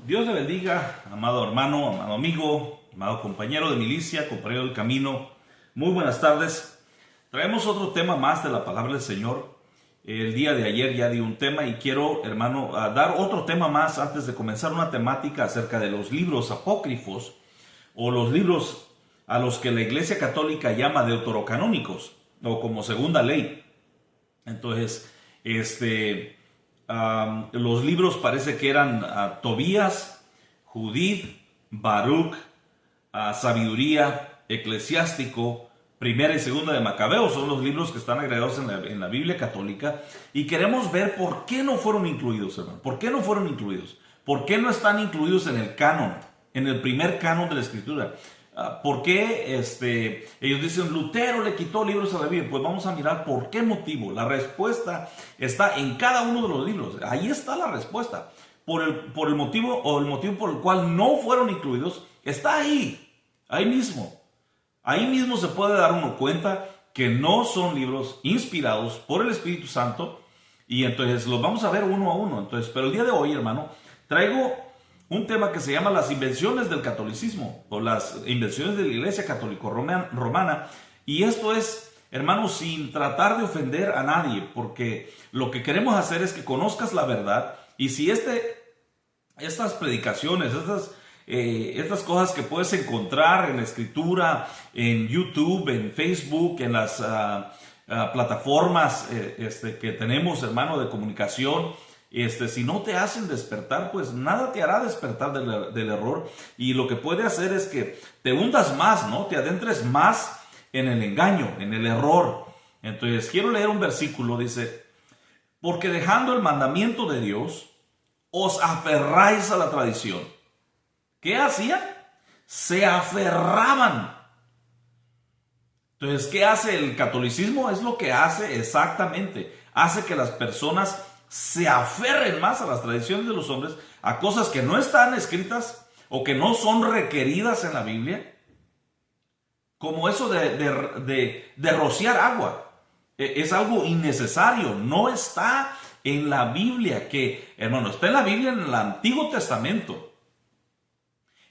Dios le bendiga, amado hermano, amado amigo, amado compañero de milicia, compañero del camino. Muy buenas tardes. Traemos otro tema más de la palabra del Señor. El día de ayer ya di un tema y quiero, hermano, dar otro tema más antes de comenzar una temática acerca de los libros apócrifos o los libros a los que la Iglesia Católica llama deuterocanónicos o como segunda ley. Entonces, los libros parece que eran Tobías, Judith, Baruch, Sabiduría, Eclesiástico, Primera y Segunda de Macabeos. Son los libros que están agregados en la Biblia católica. Y queremos ver por qué no fueron incluidos, hermano. ¿Por qué no fueron incluidos? ¿Por qué no están incluidos en el canon, en el primer canon de la Escritura? ¿Por qué ellos dicen Lutero le quitó libros a la Biblia? Pues vamos a mirar por qué motivo. La respuesta está en cada uno de los libros. Ahí está la respuesta. Por el motivo por el cual no fueron incluidos, está ahí mismo. Ahí mismo se puede dar uno cuenta que no son libros inspirados por el Espíritu Santo. Y entonces los vamos a ver uno a uno. Pero el día de hoy, hermano, traigo un tema que se llama las invenciones del catolicismo o las invenciones de la Iglesia Católico-Romana. Y esto es, hermanos, sin tratar de ofender a nadie, porque lo que queremos hacer es que conozcas la verdad. Y si estas predicaciones, estas cosas que puedes encontrar en la Escritura, en YouTube, en Facebook, en las plataformas que tenemos, hermano, de comunicación, si no te hacen despertar, pues nada te hará despertar del error. Y lo que puede hacer es que te hundas más, ¿no? Te adentres más en el engaño, en el error. Entonces, quiero leer un versículo, dice: porque dejando el mandamiento de Dios, os aferráis a la tradición. ¿Qué hacían? Se aferraban. Entonces, ¿qué hace el catolicismo? Es lo que hace exactamente. Hace que las personas se aferren más a las tradiciones de los hombres, a cosas que no están escritas o que no son requeridas en la Biblia, como eso de rociar agua. Es algo innecesario, no está en la Biblia, hermano, está en la Biblia en el Antiguo Testamento.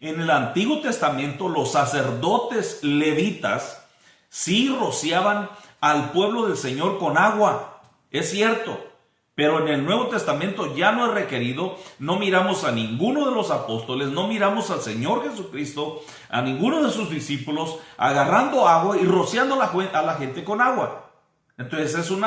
En el Antiguo Testamento los sacerdotes levitas sí rociaban al pueblo del Señor con agua, es cierto. Pero en el Nuevo Testamento ya no es requerido. No miramos a ninguno de los apóstoles, no miramos al Señor Jesucristo, a ninguno de sus discípulos agarrando agua y rociando a la gente con agua. Entonces es un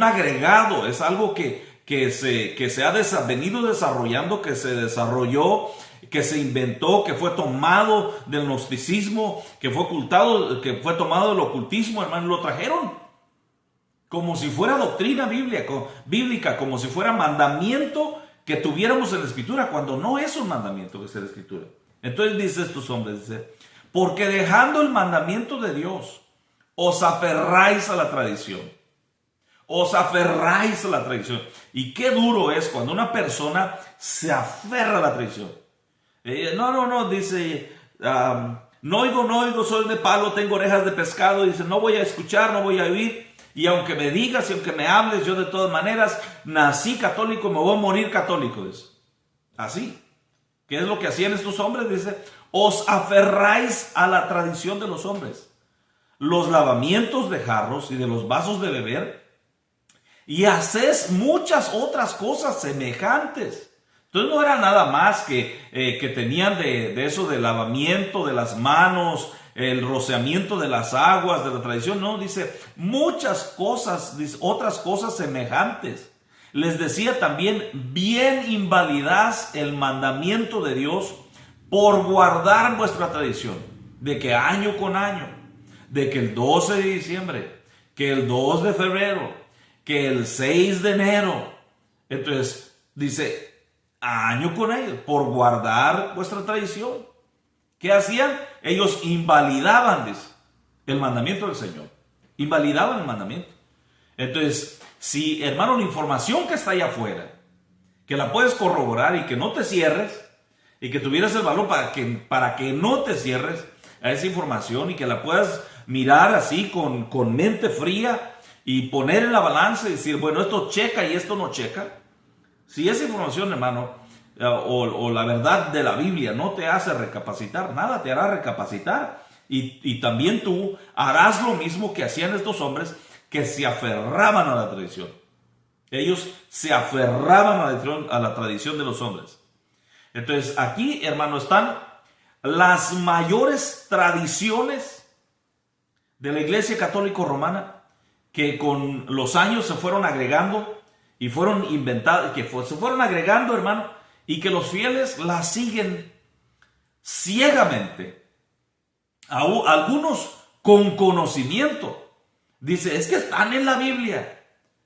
agregado, es algo que se ha venido desarrollando, que se desarrolló, que se inventó, que fue tomado del gnosticismo, que fue tomado del ocultismo, hermano, lo trajeron como si fuera doctrina bíblica, como si fuera mandamiento que tuviéramos en la Escritura, cuando no es un mandamiento que esté en la Escritura. Entonces dice estos hombres, dice: porque dejando el mandamiento de Dios, os aferráis a la tradición. Os aferráis a la tradición. Y qué duro es cuando una persona se aferra a la tradición. Dice, no oigo, soy de palo, tengo orejas de pescado. Dice, no voy a escuchar, no voy a oír. Y aunque me digas y aunque me hables, yo de todas maneras nací católico, me voy a morir católico. Dice. Así. ¿Qué es lo que hacían estos hombres? Dice, os aferráis a la tradición de los hombres. Los lavamientos de jarros y de los vasos de beber. Y hacéis muchas otras cosas semejantes. Entonces no era nada más que tenían de eso de lavamiento de las manos, el rociamiento de las aguas, de la tradición. No, dice muchas cosas, dice, otras cosas semejantes. Les decía también, bien invalidás el mandamiento de Dios por guardar vuestra tradición, de que año con año, de que el 12 de diciembre, que el 2 de febrero, que el 6 de enero. Entonces dice, año con ellos, por guardar vuestra tradición. ¿Qué hacían? Ellos invalidaban, dice, el mandamiento del Señor. Invalidaban el mandamiento. Entonces, si, hermano, la información que está allá afuera, que la puedes corroborar y que no te cierres, y que tuvieras el valor para que no te cierres a esa información y que la puedas mirar así con mente fría y poner en la balanza y decir, bueno, esto checa y esto no checa. Si esa información, hermano, o la verdad de la Biblia no te hace recapacitar, nada te hará recapacitar. Y también tú harás lo mismo que hacían estos hombres que se aferraban a la tradición. Ellos se aferraban a la tradición de los hombres. Entonces aquí, hermano, están las mayores tradiciones de la Iglesia Católica Romana que con los años se fueron agregando y fueron inventadas, se fueron agregando, hermano, y que los fieles las siguen ciegamente. Algunos con conocimiento. Dice, es que están en la Biblia.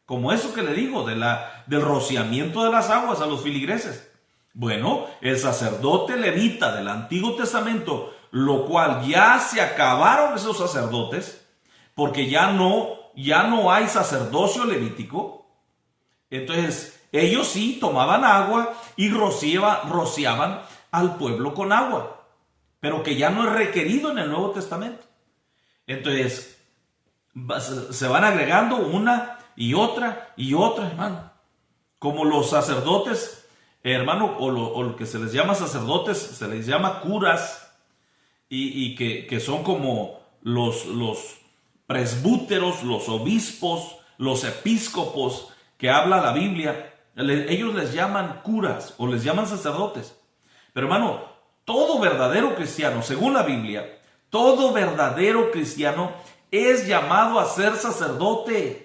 Como eso que le digo, del rociamiento de las aguas a los feligreses. Bueno, el sacerdote levita del Antiguo Testamento, lo cual ya se acabaron esos sacerdotes, porque ya no hay sacerdocio levítico. Entonces, ellos sí tomaban agua y rociaban al pueblo con agua, pero que ya no es requerido en el Nuevo Testamento. Entonces, se van agregando una y otra, hermano. Como los sacerdotes, hermano, o lo que se les llama sacerdotes, se les llama curas, y que son como los presbúteros, los obispos, los episcopos que habla la Biblia. Ellos les llaman curas o les llaman sacerdotes. Pero hermano, todo verdadero cristiano, según la Biblia, todo verdadero cristiano es llamado a ser sacerdote.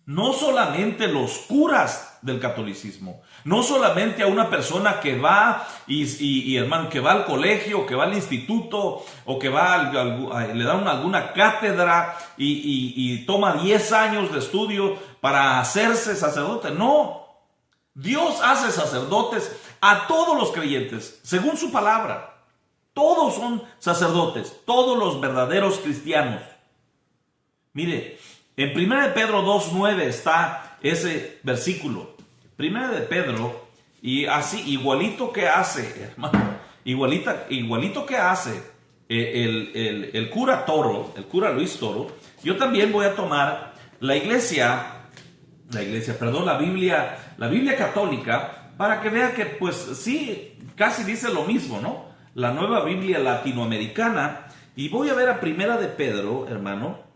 No solamente los curas del catolicismo, no solamente a una persona que va y hermano, que va al colegio, que va al instituto, o que va le dan alguna cátedra y toma 10 años de estudio para hacerse sacerdote. No, Dios hace sacerdotes a todos los creyentes, según su palabra. Todos son sacerdotes, todos los verdaderos cristianos. Mire, en 1 Pedro 2:9 está ese versículo. 1 Pedro, y así, igualito que hace, hermano, igualito que hace el cura Toro, el cura Luis Toro, yo también voy a tomar la Biblia católica, para que vea que, pues sí, casi dice lo mismo, ¿no? La nueva Biblia latinoamericana, y voy a ver a 1 Pedro, hermano.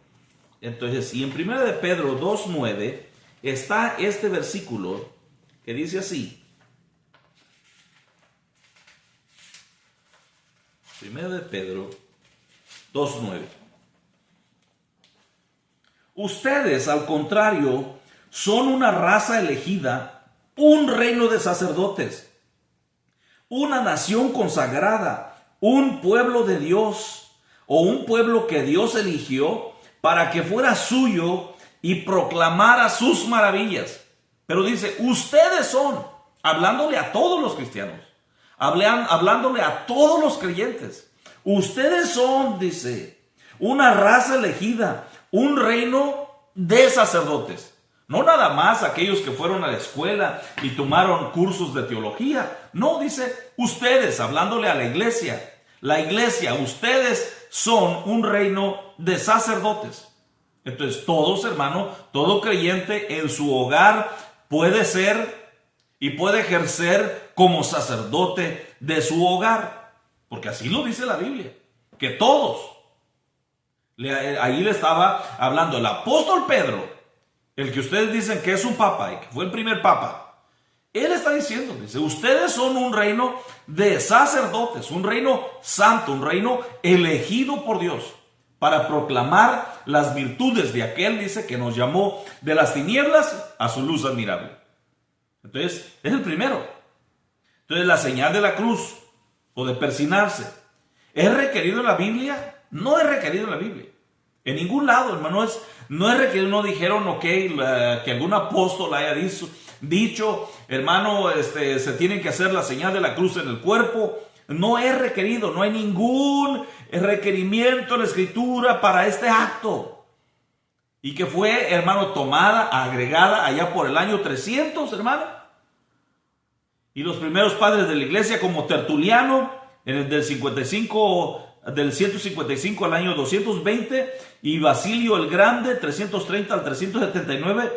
Entonces, y en 1 Pedro 2:9 está este versículo que dice así. 1 Pedro 2:9. Ustedes, al contrario, son una raza elegida, un reino de sacerdotes, una nación consagrada, un pueblo de Dios, o un pueblo que Dios eligió para que fuera suyo y proclamara sus maravillas. Pero dice, ustedes son, hablándole a todos los cristianos, hablándole a todos los creyentes. Ustedes son, dice, una raza elegida, un reino de sacerdotes. No nada más aquellos que fueron a la escuela y tomaron cursos de teología. No, dice, ustedes, hablándole a la iglesia. La iglesia, ustedes son un reino de sacerdotes. Entonces todos, hermano, todo creyente en su hogar puede ser y puede ejercer como sacerdote de su hogar. Porque así lo dice la Biblia, que todos. Ahí le estaba hablando el apóstol Pedro, el que ustedes dicen que es un papa y que fue el primer papa. Él está diciendo, dice, ustedes son un reino de sacerdotes, un reino santo, un reino elegido por Dios para proclamar las virtudes de aquel, dice, que nos llamó de las tinieblas a su luz admirable. Entonces, es el primero. Entonces, la señal de la cruz o de persinarse, ¿es requerido en la Biblia? No es requerido en la Biblia. En ningún lado, hermano, no es requerido. No dijeron, que algún apóstol haya dicho, hermano, se tiene que hacer la señal de la cruz en el cuerpo. No es requerido, no hay ningún requerimiento en la Escritura para este acto. Y que fue, hermano, tomada, agregada allá por el año 300, hermano. Y los primeros padres de la iglesia, como Tertuliano, del 155 al año 220, y Basilio el Grande, 330 al 379,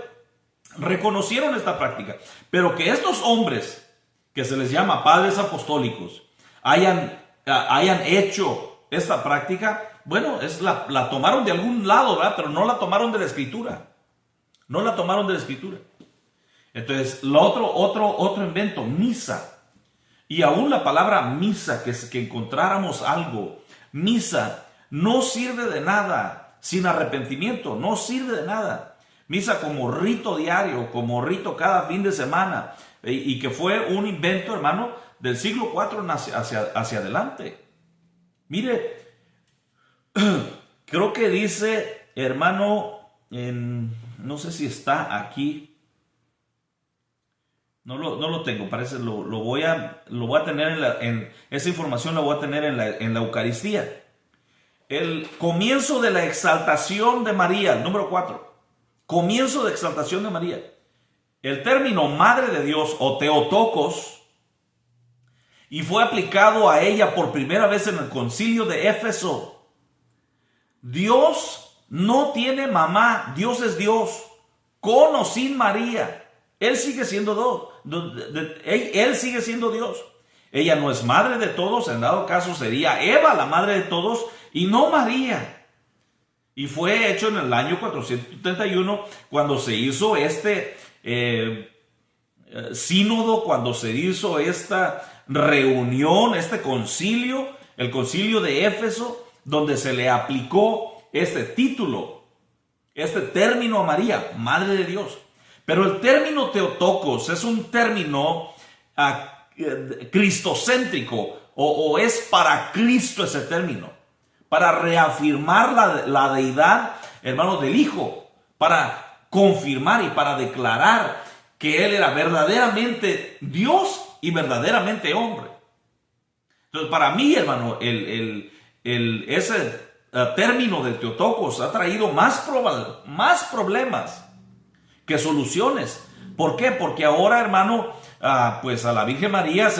reconocieron esta práctica. Pero que estos hombres que se les llama padres apostólicos, hayan hecho esta práctica, bueno, la tomaron de algún lado, ¿verdad? Pero no la tomaron de la Escritura. No la tomaron de la Escritura. Entonces, otro invento, misa. Y aún la palabra misa, que encontráramos algo, misa, no sirve de nada sin arrepentimiento, no sirve de nada. Misa como rito diario, como rito cada fin de semana, y que fue un invento, hermano, del siglo IV hacia adelante. Mire, creo que dice, hermano, no sé si está aquí. No lo tengo, parece, lo voy a tener esa información la voy a tener en la Eucaristía. El comienzo de la exaltación de María, número 4. Comienzo de exaltación de María. El término Madre de Dios o Theotokos, y fue aplicado a ella por primera vez en el Concilio de Éfeso. Dios no tiene mamá, Dios es Dios, con o sin María. Él sigue siendo Él sigue siendo Dios. Ella no es madre de todos, en dado caso sería Eva la madre de todos y no María. Y fue hecho en el año 431 cuando se hizo este sínodo, cuando se hizo esta reunión, este concilio, el concilio de Éfeso, donde se le aplicó este título, este término a María, Madre de Dios. Pero el término Theotokos es un término cristocéntrico, o es para Cristo ese término, para reafirmar la deidad, hermanos, del Hijo, para confirmar y para declarar que Él era verdaderamente Dios y verdaderamente hombre. Entonces, para mí, hermano, ese término de Theotokos ha traído más problemas que soluciones. ¿Por qué? Porque ahora, hermano, pues a la Virgen María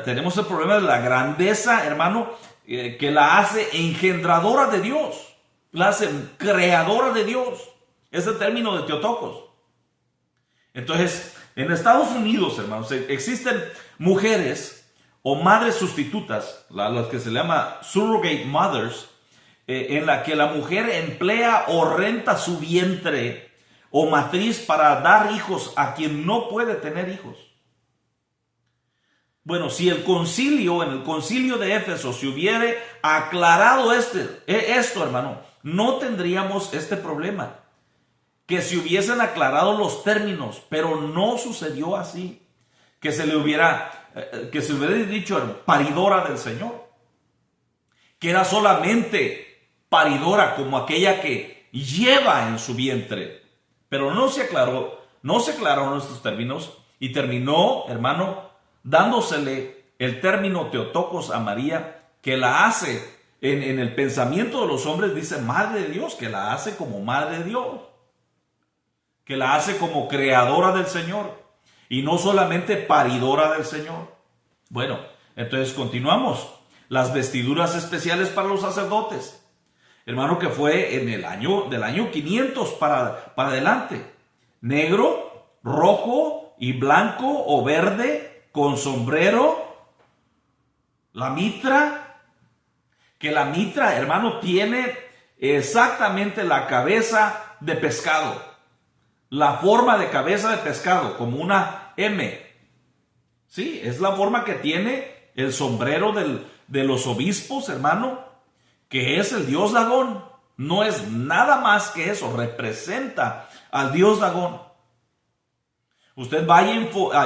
tenemos el problema de la grandeza, hermano, que la hace engendradora de Dios, la hace creadora de Dios. Ese término de Theotokos. Entonces, en Estados Unidos, hermanos, existen mujeres o madres sustitutas, las que se llama surrogate mothers, en la que la mujer emplea o renta su vientre o matriz para dar hijos a quien no puede tener hijos. Bueno, si en el concilio de Éfeso se hubiere aclarado esto, hermano, no tendríamos este problema. Que se hubiesen aclarado los términos, pero no sucedió así. Que se hubiera dicho paridora del Señor, que era solamente paridora como aquella que lleva en su vientre. Pero no se aclararon estos términos y terminó, hermano, dándosele el término Theotokos a María, que la hace, en el pensamiento de los hombres dice Madre de Dios, que la hace como Madre de Dios, que la hace como creadora del Señor y no solamente paridora del Señor. Bueno, entonces continuamos. Las vestiduras especiales para los sacerdotes. Hermano, que fue del año 500 para adelante. Negro, rojo y blanco o verde, con sombrero. La mitra, que la mitra, hermano, tiene exactamente la cabeza de pescado. La forma de cabeza de pescado, como una M. Sí, es la forma que tiene el sombrero de los obispos, hermano, que es el dios Dagón. No es nada más que eso, representa al dios Dagón. Usted vaya,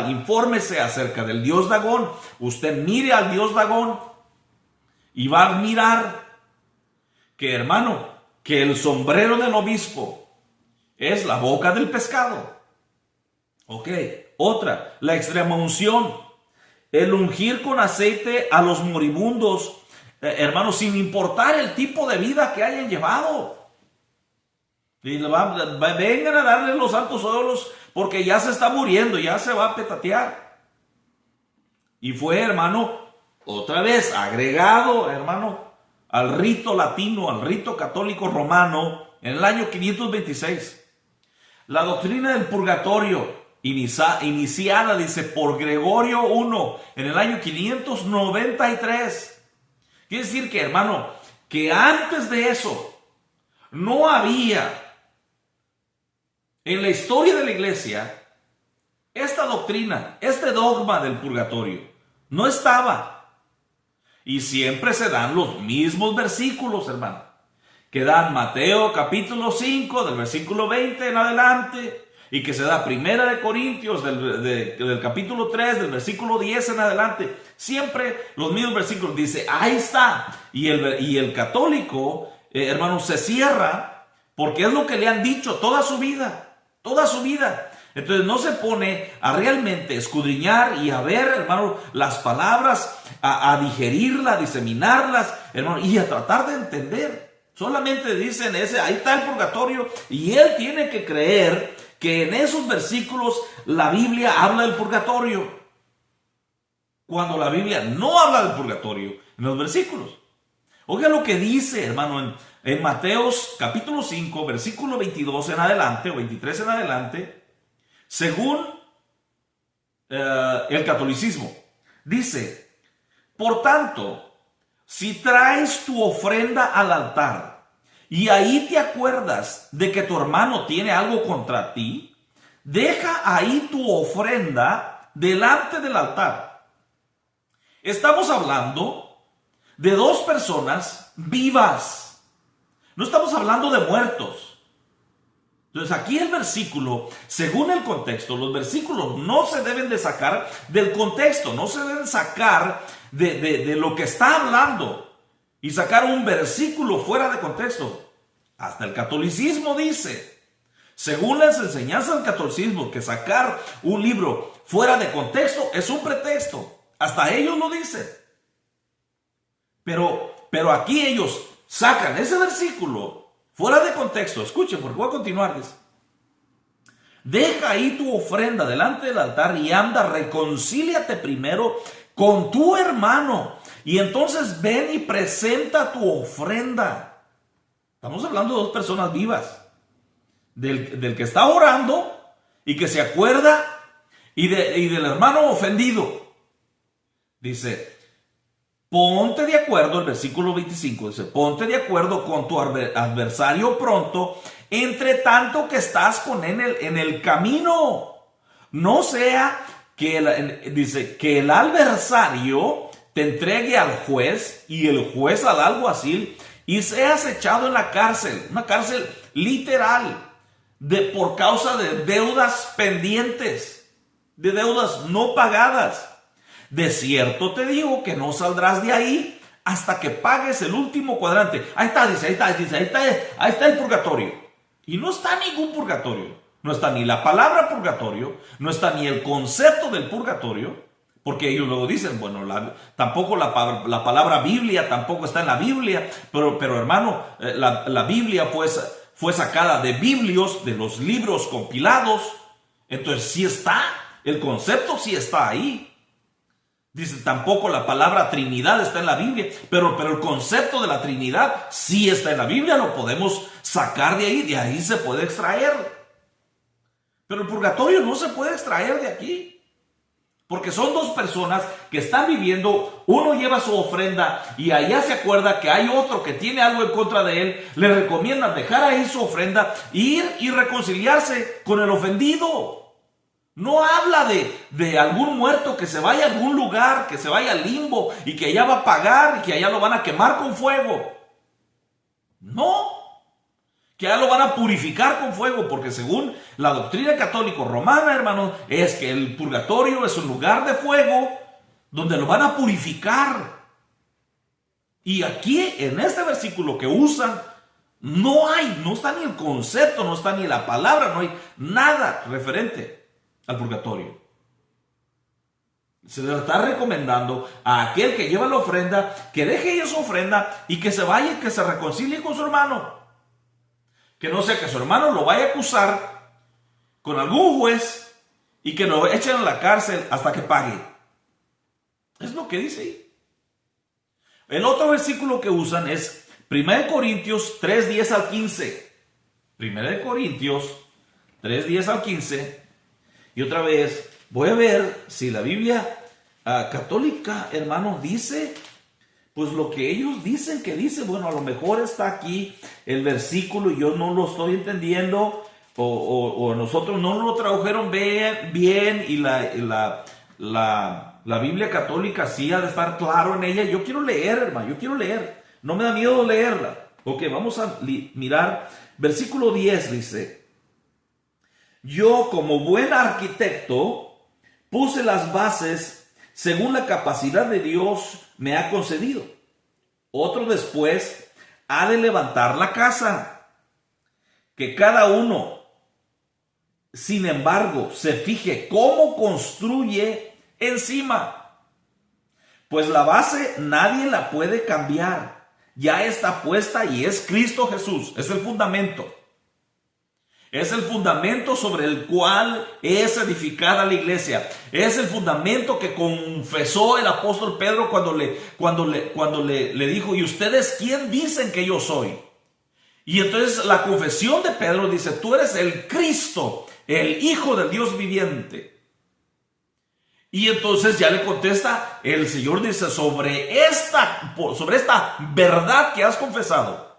infórmese acerca del dios Dagón, usted mire al dios Dagón y va a mirar que, hermano, que el sombrero del obispo es la boca del pescado. Ok, otra, la extrema unción, el ungir con aceite a los moribundos, hermanos, sin importar el tipo de vida que hayan llevado. Y vengan a darle los santos óleos porque ya se está muriendo, ya se va a petatear. Y fue, hermano, otra vez agregado, hermano, al rito latino, al rito católico romano, en el año 526. La doctrina del purgatorio, iniciada, dice, por Gregorio I en el año 593. Quiere decir que, hermano, que antes de eso no había en la historia de la iglesia esta doctrina, este dogma del purgatorio. No estaba. Y siempre se dan los mismos versículos, hermano, que dan Mateo capítulo 5 del versículo 20 en adelante, y que se da Primera de Corintios del capítulo 3 del versículo 10 en adelante. Siempre los mismos versículos. Dice, ahí está. Y el católico, hermano, se cierra porque es lo que le han dicho toda su vida. Toda su vida. Entonces no se pone a realmente escudriñar y a ver, hermano, las palabras, a digerirlas, a diseminarlas, hermano, y a tratar de entender. Solamente dicen ahí está el purgatorio, y él tiene que creer que en esos versículos la Biblia habla del purgatorio, cuando la Biblia no habla del purgatorio en los versículos. Oiga lo que dice, hermano, en Mateos capítulo 5, versículo 22 en adelante, o 23 en adelante, según el catolicismo. Dice, por tanto, si traes tu ofrenda al altar y ahí te acuerdas de que tu hermano tiene algo contra ti, deja ahí tu ofrenda delante del altar. Estamos hablando de dos personas vivas. No estamos hablando de muertos. Entonces aquí el versículo, según el contexto, los versículos no se deben de sacar del contexto, no se deben sacar de lo que está hablando y sacar un versículo fuera de contexto. Hasta el catolicismo dice, según las enseñanzas del catolicismo, que sacar un libro fuera de contexto es un pretexto. Hasta ellos lo dicen. Pero aquí ellos sacan ese versículo fuera de contexto. Escuchen, porque voy a continuar. Dice, deja ahí tu ofrenda delante del altar y anda, reconcíliate primero con tu hermano, y entonces ven y presenta tu ofrenda. Estamos hablando de dos personas vivas, del que está orando y que se acuerda, y del hermano ofendido. Dice, ponte de acuerdo, el versículo 25 dice, ponte de acuerdo con tu adversario pronto, entre tanto que estás con él en el camino. No sea que dice, que el adversario te entregue al juez y el juez al alguacil y seas echado en la cárcel, una cárcel literal, por causa de deudas pendientes, de deudas no pagadas. De cierto te digo que no saldrás de ahí hasta que pagues el último cuadrante. Ahí está, ahí está el purgatorio. Y no está ningún purgatorio. No está ni la palabra purgatorio, no está ni el concepto del purgatorio, porque ellos luego dicen, bueno, tampoco la palabra Biblia tampoco está en la Biblia, pero hermano, la Biblia fue sacada de biblios, de los libros compilados. Entonces sí está, el concepto sí está ahí. Dice, tampoco la palabra Trinidad está en la Biblia, pero el concepto de la Trinidad sí está en la Biblia, lo podemos sacar de ahí se puede extraer. Pero el purgatorio no se puede extraer de aquí, porque son dos personas que están viviendo, uno lleva su ofrenda y allá se acuerda que hay otro que tiene algo en contra de él, le recomiendan dejar ahí su ofrenda, ir y reconciliarse con el ofendido. No habla de algún muerto que se vaya a algún lugar, que se vaya al limbo y que allá va a pagar y que allá lo van a quemar con fuego. No, que allá lo van a purificar con fuego, porque según la doctrina católica romana, hermanos, es que el purgatorio es un lugar de fuego donde lo van a purificar. Y aquí, en este versículo que usan, no está ni el concepto, no está ni la palabra, no hay nada referente al purgatorio. Se le está recomendando a aquel que lleva la ofrenda que deje ella su ofrenda y que se vaya y que se reconcilie con su hermano. Que no sea que su hermano lo vaya a acusar con algún juez y que lo echen a la cárcel hasta que pague. Es lo que dice ahí. El otro versículo que usan es 1 Corintios 3, 10 al 15. 1 Corintios 3, 10 al 15. Y otra vez, voy a ver si la Biblia católica, hermano, dice pues lo que ellos dicen que dice. Bueno, a lo mejor está aquí el versículo y yo no lo estoy entendiendo, o nosotros no lo tradujeron bien y la Biblia católica sí ha de estar claro en ella. Yo quiero leer, hermano, yo quiero leer. No me da miedo leerla. Ok, vamos a mirar. Versículo 10 dice: yo, como buen arquitecto, puse las bases según la capacidad de Dios me ha concedido. Otro después ha de levantar la casa. Que cada uno, sin embargo, se fije cómo construye encima. Pues la base nadie la puede cambiar. Ya está puesta y es Cristo Jesús. Es el fundamento. Es el fundamento sobre el cual es edificada la iglesia. Es el fundamento que confesó el apóstol Pedro cuando le dijo: ¿y ustedes quién dicen que yo soy? Y entonces la confesión de Pedro dice: tú eres el Cristo, el Hijo del Dios viviente. Y entonces ya le contesta el Señor, dice: sobre esta verdad que has confesado.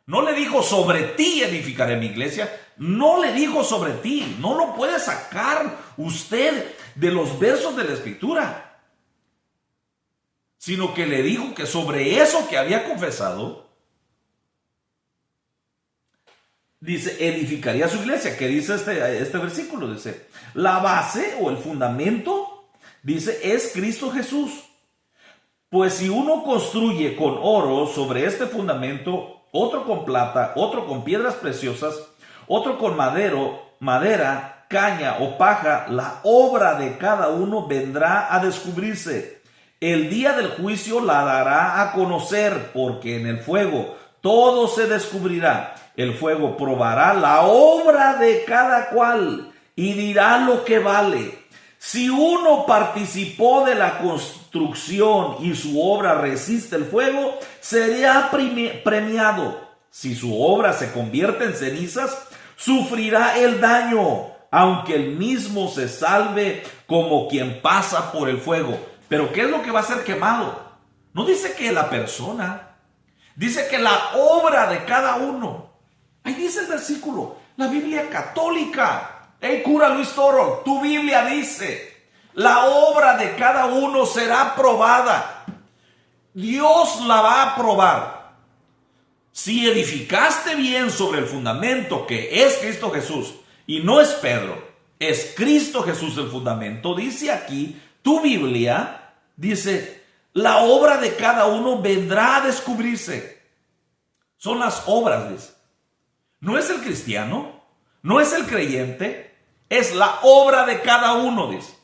No le dijo: sobre ti edificaré mi iglesia. No le dijo: sobre ti. No lo puede sacar usted de los versos de la Escritura. Sino que le dijo que sobre eso que había confesado, dice, edificaría su iglesia. ¿Qué dice este versículo? Dice, la base o el fundamento, dice, es Cristo Jesús. Pues si uno construye con oro sobre este fundamento, otro con plata, otro con piedras preciosas, otro con madera, caña o paja, la obra de cada uno vendrá a descubrirse. El día del juicio la dará a conocer, porque en el fuego todo se descubrirá. El fuego probará la obra de cada cual y dirá lo que vale. Si uno participó de la construcción y su obra resiste el fuego, será premiado. Si su obra se convierte en cenizas, sufrirá el daño, aunque él mismo se salve como quien pasa por el fuego. Pero ¿qué es lo que va a ser quemado? No dice que la persona, dice que la obra de cada uno. Ahí dice el versículo, la Biblia católica. Hey, cura Luis Toro, tu Biblia dice, la obra de cada uno será probada. Dios la va a probar. Si edificaste bien sobre el fundamento que es Cristo Jesús, y no es Pedro, es Cristo Jesús el fundamento, dice aquí, tu Biblia, dice, la obra de cada uno vendrá a descubrirse. Son las obras, dice. No es el cristiano, no es el creyente, es la obra de cada uno, dice.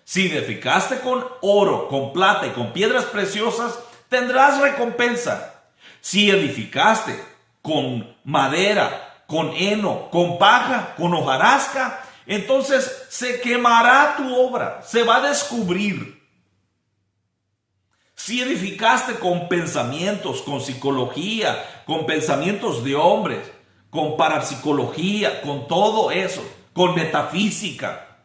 Si edificaste con oro, con plata y con piedras preciosas, tendrás recompensa. Si edificaste con madera, con heno, con paja, con hojarasca, entonces se quemará tu obra, se va a descubrir. Si edificaste con pensamientos, con psicología, con pensamientos de hombres, con parapsicología, con todo eso, con metafísica.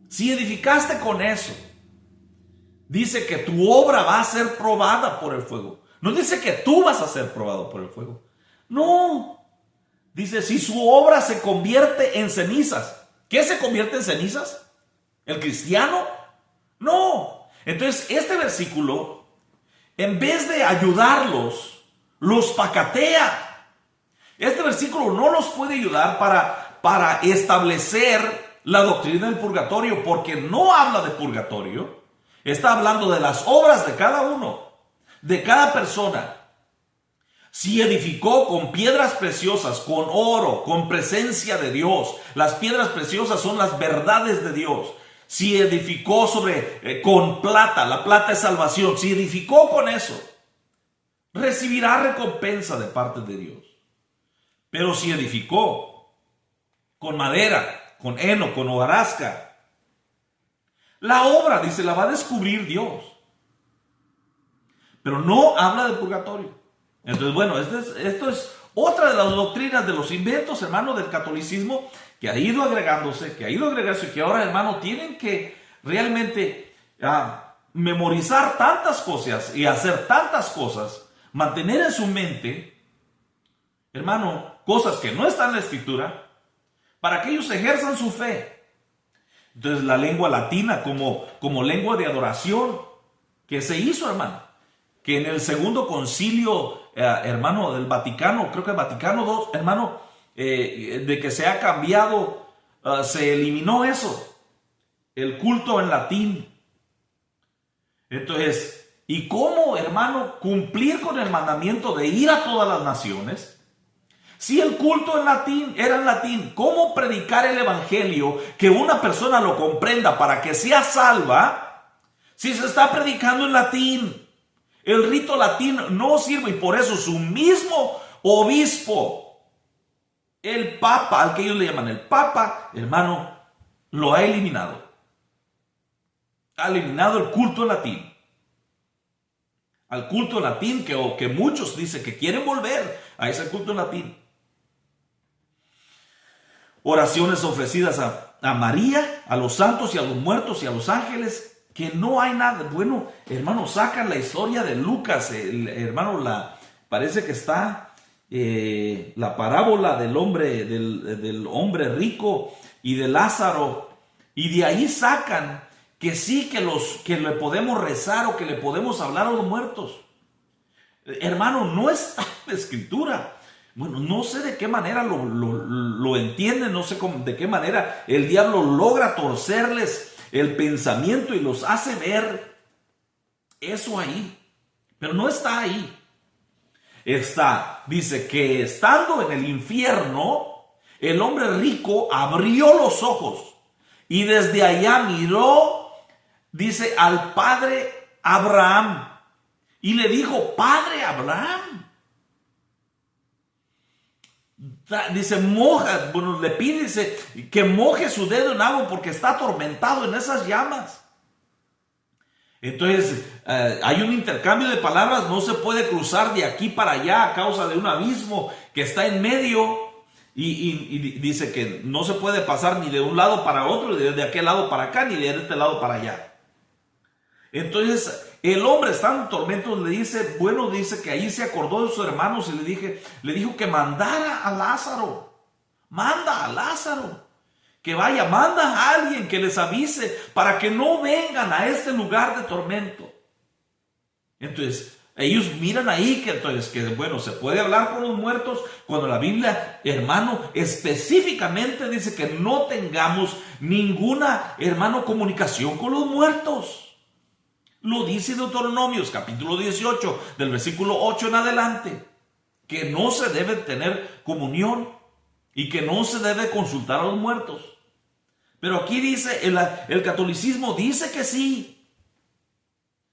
Si edificaste con eso, dice que tu obra va a ser probada por el fuego. No dice que tú vas a ser probado por el fuego. No. Dice, si su obra se convierte en cenizas. ¿Qué se convierte en cenizas? ¿El cristiano? No. Entonces, este versículo, en vez de ayudarlos, los pacatea. Este versículo no los puede ayudar para establecer la doctrina del purgatorio, porque no habla de purgatorio. Está hablando de las obras de cada uno, de cada persona. Si edificó con piedras preciosas, con oro, con presencia de Dios, las piedras preciosas son las verdades de Dios. Si edificó con plata, la plata es salvación. Si edificó con eso, recibirá recompensa de parte de Dios. Pero si edificó con madera, con heno, con hojarasca, la obra, dice, la va a descubrir Dios. Pero no habla de purgatorio. Entonces, bueno, esto es otra de las doctrinas de los inventos, hermano, del catolicismo, que ha ido agregándose, y que ahora, hermano, tienen que realmente memorizar tantas cosas y hacer tantas cosas, mantener en su mente, hermano, cosas que no están en la Escritura, para que ellos ejerzan su fe. Entonces la lengua latina como lengua de adoración que se hizo, hermano, que en el segundo concilio, hermano, del Vaticano, creo que el Vaticano II, hermano, de que se ha cambiado, se eliminó eso, el culto en latín. Entonces, ¿y cómo, hermano, cumplir con el mandamiento de ir a todas las naciones? Si el culto era en latín, ¿cómo predicar el evangelio que una persona lo comprenda para que sea salva si se está predicando en latín? El rito latino no sirve, y por eso su mismo obispo, el Papa, al que ellos le llaman el Papa, hermano, lo ha eliminado. Ha eliminado el culto en latín. Al culto en latín que muchos dicen que quieren volver a ese culto en latín. Oraciones ofrecidas a María, a los santos y a los muertos y a los ángeles, que no hay nada. Bueno, hermano, sacan la historia de Lucas, parece que está la parábola del hombre rico y de Lázaro, y de ahí sacan que sí, que le podemos rezar o que le podemos hablar a los muertos. Hermano, no está en la Escritura. Bueno, no sé de qué manera lo entienden, no sé de qué manera el diablo logra torcerles el pensamiento y los hace ver eso ahí. Pero no está ahí. Dice que estando en el infierno, el hombre rico abrió los ojos y desde allá miró, dice, al padre Abraham y le dijo: Padre Abraham. Dice, le pide, dice, que moje su dedo en agua porque está atormentado en esas llamas. Entonces, hay un intercambio de palabras, no se puede cruzar de aquí para allá a causa de un abismo que está en medio, y dice que no se puede pasar ni de un lado para otro, ni de aquel lado para acá, ni de este lado para allá. Entonces, el hombre está en tormentos, dice que ahí se acordó de sus hermanos y le dijo que mandara a Lázaro. Manda a Lázaro. Que vaya, manda a alguien que les avise para que no vengan a este lugar de tormento. Entonces, ellos miran ahí que se puede hablar con los muertos cuando la Biblia, hermano, específicamente dice que no tengamos ninguna, hermano, comunicación con los muertos. Lo dice Deuteronomios capítulo 18 del versículo 8 en adelante, que no se debe tener comunión y que no se debe consultar a los muertos. Pero aquí dice, el catolicismo dice que sí,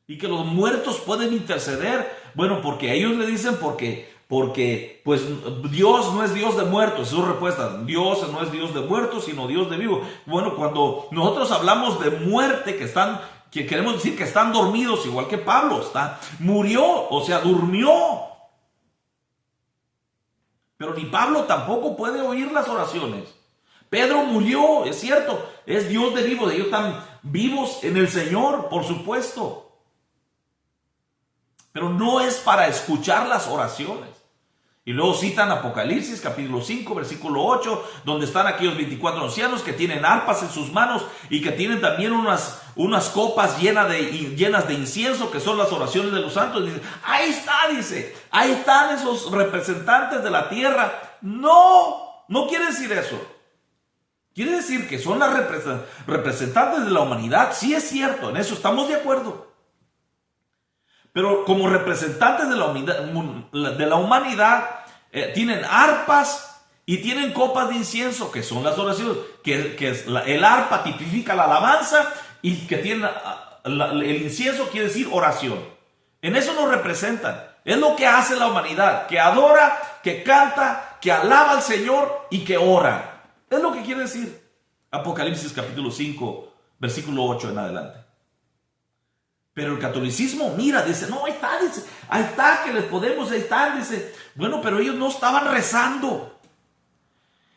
y que los muertos pueden interceder. Bueno, porque ellos le dicen porque pues Dios no es Dios de muertos. Su respuesta: Dios no es Dios de muertos, sino Dios de vivos. Bueno, cuando nosotros hablamos de muerte, que queremos decir que están dormidos, igual que Pablo murió, o sea, durmió. Pero ni Pablo tampoco puede oír las oraciones. Pedro murió, es cierto, es Dios de vivos, ellos están vivos en el Señor, por supuesto. Pero no es para escuchar las oraciones. Y luego citan Apocalipsis capítulo 5 versículo 8, donde están aquellos 24 ancianos que tienen arpas en sus manos y que tienen también unas copas llenas de incienso, que son las oraciones de los santos. Dice, ahí están esos representantes de la tierra. No quiere decir eso. Quiere decir que son las representantes de la humanidad. Sí, es cierto, en eso estamos de acuerdo. Pero como representantes de la humanidad, tienen arpas y tienen copas de incienso, que son las oraciones, el arpa tipifica la alabanza, y que tiene el incienso quiere decir oración. En eso nos representan. Es lo que hace la humanidad, que adora, que canta, que alaba al Señor y que ora. Es lo que quiere decir Apocalipsis capítulo 5, versículo 8 en adelante. Pero el catolicismo dice, no, ahí está, que les podemos, ahí está, dice, bueno, pero ellos no estaban rezando.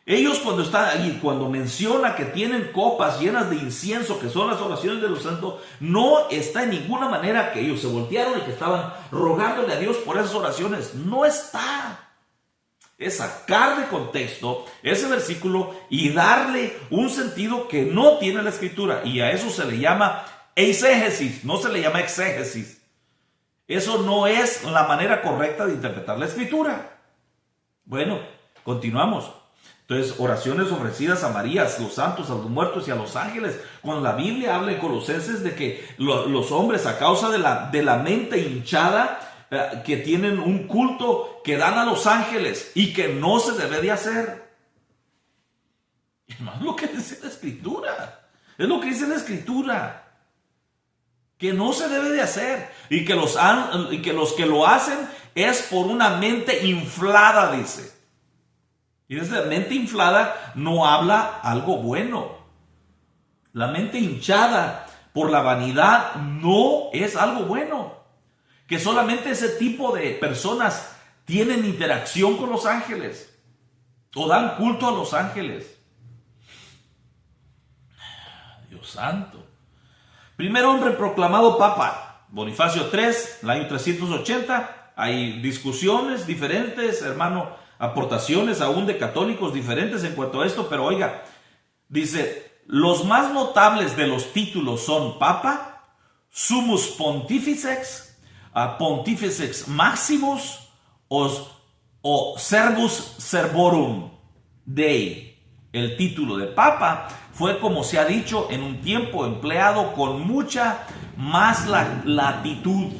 Ellos cuando están ahí, cuando menciona que tienen copas llenas de incienso, que son las oraciones de los santos, no está en ninguna manera que ellos se voltearon y que estaban rogándole a Dios por esas oraciones. No está. Es sacar de contexto ese versículo y darle un sentido que no tiene la Escritura. Y a eso se le llama eisegesis, no se le llama exégesis. Eso no es la manera correcta de interpretar la Escritura. Bueno, continuamos. Entonces, oraciones ofrecidas a María, a los santos, a los muertos y a los ángeles. Cuando la Biblia habla en Colosenses de que los hombres, a causa de la mente hinchada, que tienen un culto que dan a los ángeles y que no se debe de hacer. Es lo que dice la Escritura. Es lo que dice la Escritura. Que no se debe de hacer. Y que los que lo hacen es por una mente inflada, dice. Y esa mente inflada no habla algo bueno. La mente hinchada por la vanidad no es algo bueno. Que solamente ese tipo de personas tienen interacción con los ángeles o dan culto a los ángeles. Dios santo. Primer hombre proclamado papa, Bonifacio III, el año 380. Hay discusiones diferentes, hermano, aportaciones aún de católicos diferentes en cuanto a esto, pero oiga, dice, los más notables de los títulos son papa, sumus pontificex, Pontificex Maximus o Servus Servorum Dei. El título de papa fue, como se ha dicho, en un tiempo empleado con mucha más latitud,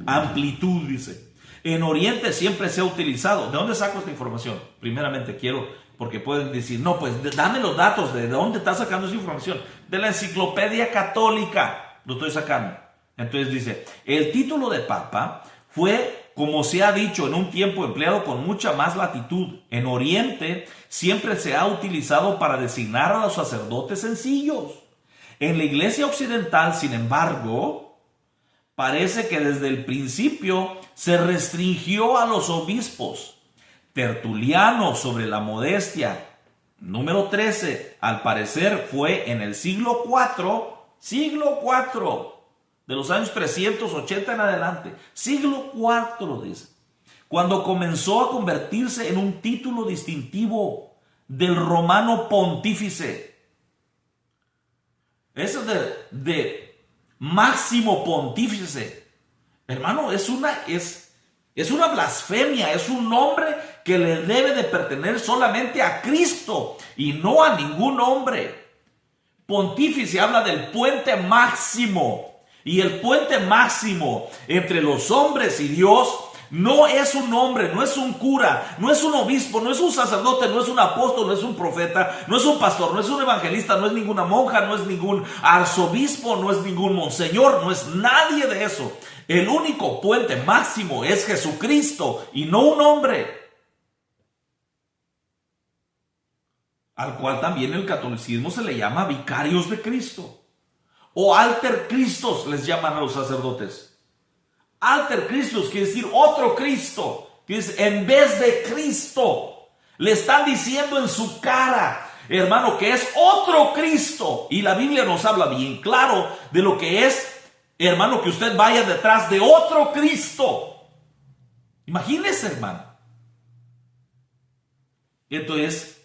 amplitud, dice. En Oriente siempre se ha utilizado. ¿De dónde saco esta información? Primeramente porque pueden decir, no, pues dame los datos, ¿de dónde estás sacando esa información? De la Enciclopedia Católica lo estoy sacando. Entonces dice, el título de papa fue, como se ha dicho, en un tiempo empleado con mucha más latitud. En Oriente siempre se ha utilizado para designar a los sacerdotes sencillos. En la Iglesia Occidental, sin embargo, parece que desde el principio se restringió a los obispos. Tertuliano sobre la modestia, número 13, al parecer fue en el siglo IV, de los años 380 en adelante, siglo IV, dice, cuando comenzó a convertirse en un título distintivo del romano pontífice. Eso de máximo pontífice, hermano, es una blasfemia, es un nombre que le debe de pertenecer solamente a Cristo y no a ningún hombre. Pontífice habla del puente máximo. Y el puente máximo entre los hombres y Dios no es un hombre, no es un cura, no es un obispo, no es un sacerdote, no es un apóstol, no es un profeta, no es un pastor, no es un evangelista, no es ninguna monja, no es ningún arzobispo, no es ningún monseñor, no es nadie de eso. El único puente máximo es Jesucristo y no un hombre. Al cual también el catolicismo se le llama vicarios de Cristo. O alter Christos les llaman a los sacerdotes. Alter Christos quiere decir otro Cristo. Quiere decir en vez de Cristo. Le están diciendo en su cara, hermano, que es otro Cristo. Y la Biblia nos habla bien claro de lo que es, hermano, que usted vaya detrás de otro Cristo. Imagínese, hermano. Entonces,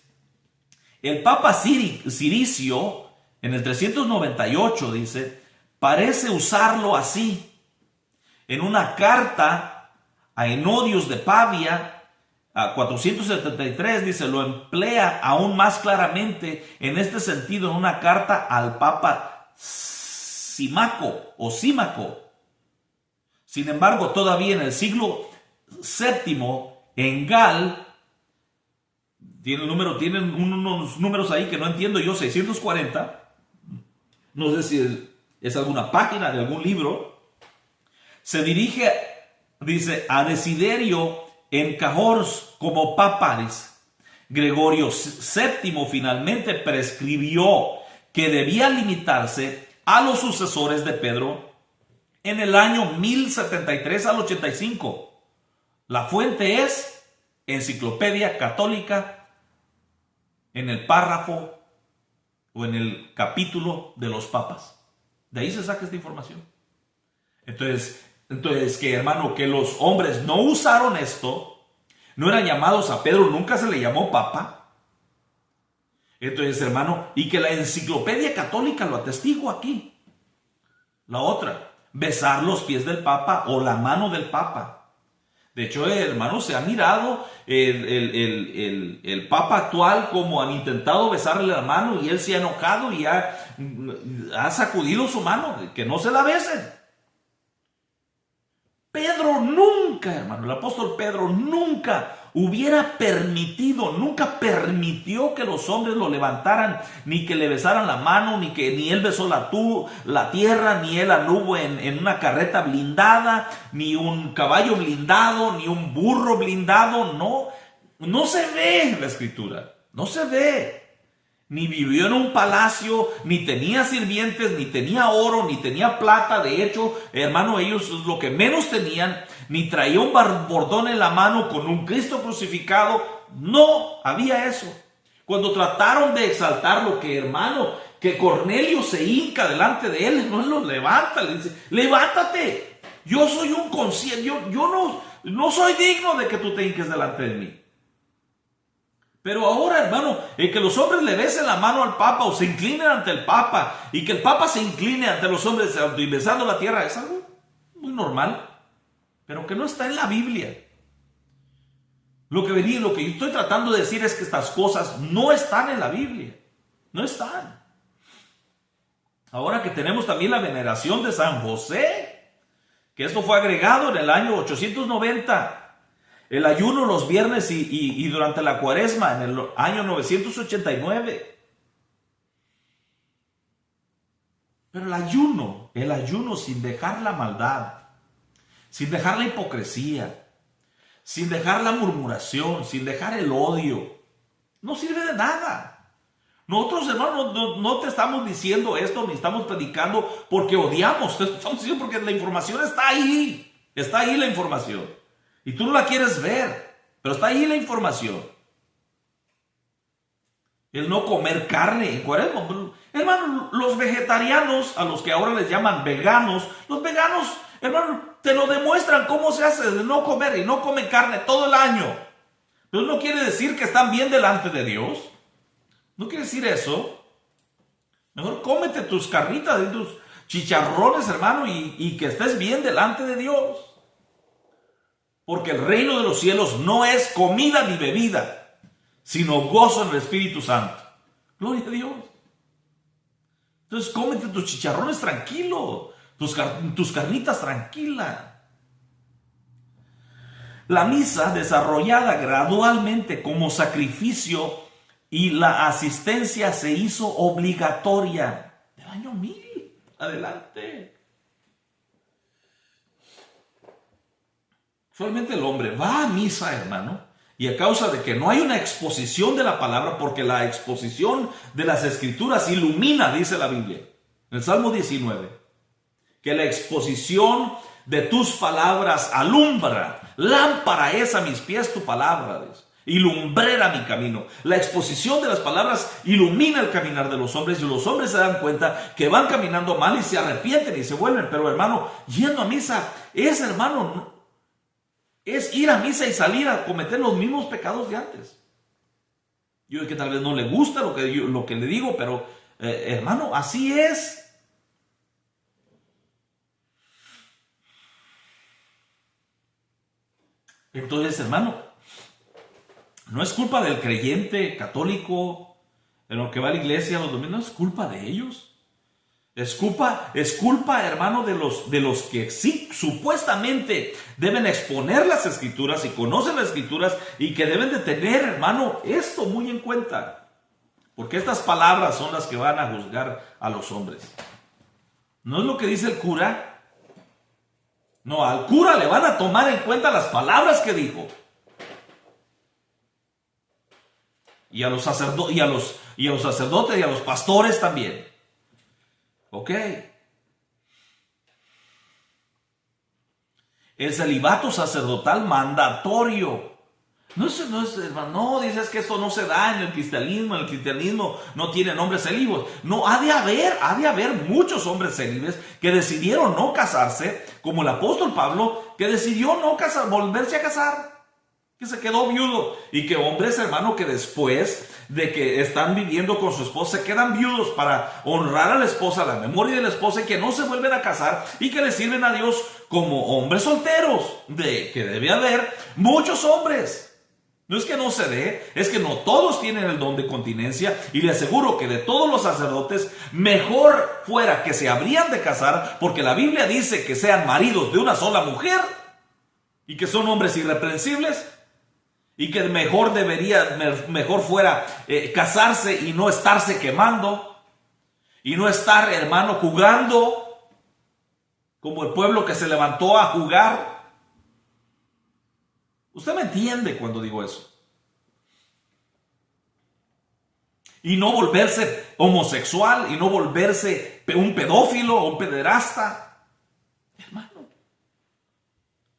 el Papa Ciricio, en el 398, dice, parece usarlo así. En una carta a Enodius de Pavia, a 473, dice, lo emplea aún más claramente en este sentido en una carta al Papa Símaco. Sin embargo, todavía en el siglo VII, en Gal, tienen unos números ahí que no entiendo yo, 640, no sé si es alguna página de algún libro, se dirige, dice, a Desiderio en Cahors como paparis. Gregorio VII finalmente prescribió que debía limitarse a los sucesores de Pedro en el año 1073 al 85. La fuente es Enciclopedia Católica en el párrafo o en el capítulo de los papas. De ahí se saca esta información. Entonces que hermano, que los hombres no usaron esto, no eran llamados a Pedro, nunca se le llamó papa. Entonces hermano, y que la enciclopedia católica lo atestigua aquí. La otra, besar los pies del papa o la mano del papa. De hecho, hermano, se ha mirado el papa actual como han intentado besarle la mano y él se ha enojado y ha sacudido su mano, que no se la besen. Pedro nunca, hermano, el apóstol Pedro nunca hubiera permitido, nunca permitió que los hombres lo levantaran, ni que le besaran la mano, ni él besó la tierra, ni él anduvo en una carreta blindada, ni un caballo blindado, ni un burro blindado. No se ve en la escritura, no se ve. Ni vivió en un palacio, ni tenía sirvientes, ni tenía oro, ni tenía plata. De hecho, hermano, ellos lo que menos tenían, ni traía un bordón en la mano con un Cristo crucificado. No había eso. Cuando trataron de exaltar lo que, hermano, que Cornelio se hinca delante de él, no lo levanta, le dice, levántate. Yo soy un consciente, yo no soy digno de que tú te hinques delante de mí. Pero ahora, hermano, que los hombres le besen la mano al Papa o se inclinen ante el Papa y que el Papa se incline ante los hombres y besando la tierra es algo muy normal, pero que no está en la Biblia. Lo que yo estoy tratando de decir es que estas cosas no están en la Biblia, no están. Ahora que tenemos también la veneración de San José, que esto fue agregado en el año 890. El ayuno los viernes y durante la cuaresma en el año 989. Pero el ayuno sin dejar la maldad, sin dejar la hipocresía, sin dejar la murmuración, sin dejar el odio, no sirve de nada. Nosotros, hermanos, no te estamos diciendo esto, ni estamos predicando porque odiamos, te estamos diciendo porque la información está ahí la información. Y tú no la quieres ver, pero está ahí la información. El no comer carne en cuaresma. Hermano, los vegetarianos, a los que ahora les llaman veganos, los veganos, hermano, te lo demuestran cómo se hace de no comer y no comen carne todo el año. Pero no quiere decir que están bien delante de Dios. No quiere decir eso. Mejor cómete tus carnitas y tus chicharrones, hermano, y que estés bien delante de Dios. Porque el reino de los cielos no es comida ni bebida, sino gozo en el Espíritu Santo. Gloria a Dios. Entonces cómete tus chicharrones tranquilo, tus carnitas tranquila. La misa desarrollada gradualmente como sacrificio y la asistencia se hizo obligatoria del año 1000 adelante. Solamente el hombre va a misa, hermano, y a causa de que no hay una exposición de la palabra, porque la exposición de las escrituras ilumina, dice la Biblia, en el Salmo 19, que la exposición de tus palabras alumbra, lámpara es a mis pies tu palabra, y lumbrera mi camino. La exposición de las palabras ilumina el caminar de los hombres, y los hombres se dan cuenta que van caminando mal y se arrepienten y se vuelven. Pero hermano, yendo a misa es, hermano, es ir a misa y salir a cometer los mismos pecados de antes. Yo sé que tal vez no le gusta lo que le digo, pero hermano, así es. Entonces, hermano, no es culpa del creyente católico en lo que va a la iglesia los domingos, no es culpa de ellos. Es culpa, hermano, de los que sí, supuestamente deben exponer las escrituras y conocen las escrituras y que deben de tener, hermano, esto muy en cuenta. Porque estas palabras son las que van a juzgar a los hombres. ¿No es lo que dice el cura? No, al cura le van a tomar en cuenta las palabras que dijo. Y a los sacerdotes y a los pastores también. Ok. El celibato sacerdotal mandatorio. Hermano, no, dices que esto no se da en el cristianismo no tienen hombres célibes. No, ha de haber muchos hombres célibes que decidieron no casarse, como el apóstol Pablo, que decidió no volverse a casar, que se quedó viudo, y que hombres, hermano, que después de que están viviendo con su esposa, se quedan viudos para honrar a la esposa, la memoria de la esposa, y que no se vuelven a casar, y que le sirven a Dios como hombres solteros, que debe haber muchos hombres. No es que no se dé, es que no todos tienen el don de continencia, y le aseguro que de todos los sacerdotes, mejor fuera que se habrían de casar, porque la Biblia dice que sean maridos de una sola mujer, y que son hombres irreprensibles, y que mejor fuera casarse y no estarse quemando, y no estar, hermano, jugando, como el pueblo que se levantó a jugar. Usted me entiende cuando digo eso. Y no volverse homosexual, y no volverse un pedófilo o un pederasta. Hermano,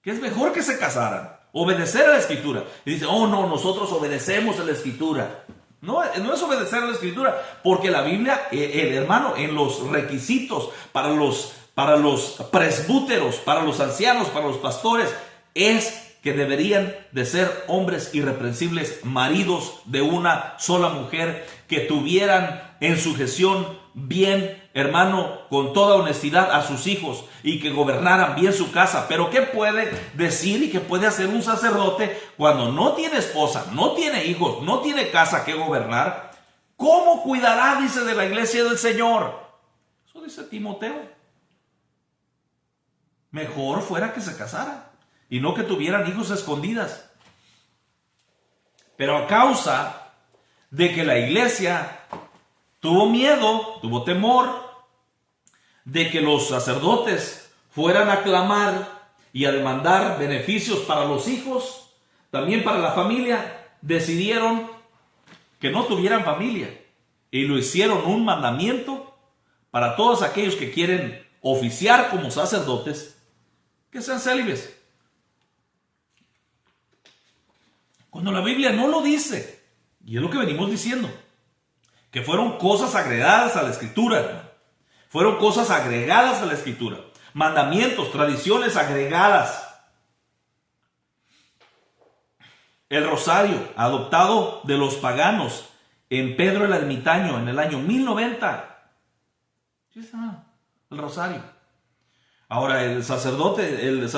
que es mejor que se casaran. Obedecer a la Escritura. Y dice, oh no, nosotros obedecemos a la Escritura. No es obedecer a la Escritura, porque la Biblia, hermano, en los requisitos para los presbúteros, para los ancianos, para los pastores, es que deberían de ser hombres irreprensibles, maridos de una sola mujer, que tuvieran en sujeción bien, hermano, con toda honestidad a sus hijos, y que gobernaran bien su casa. Pero ¿qué puede decir y qué puede hacer un sacerdote cuando no tiene esposa, no tiene hijos, no tiene casa que gobernar? ¿Cómo cuidará, dice, de la iglesia del Señor? Eso dice Timoteo. Mejor fuera que se casara y no que tuvieran hijos a escondidas. Pero a causa de que la iglesia tuvo miedo, tuvo temor de que los sacerdotes fueran a clamar y a demandar beneficios para los hijos, también para la familia, decidieron que no tuvieran familia, y lo hicieron un mandamiento para todos aquellos que quieren oficiar como sacerdotes, que sean célibes. Cuando la Biblia no lo dice, y es lo que venimos diciendo, que fueron cosas agregadas a la Escritura, hermano. Fueron cosas agregadas a la Escritura, mandamientos, tradiciones agregadas. El rosario, adoptado de los paganos en Pedro el Ermitaño en el año 1090. ¿Sí está? El rosario. Ahora el sacerdote, el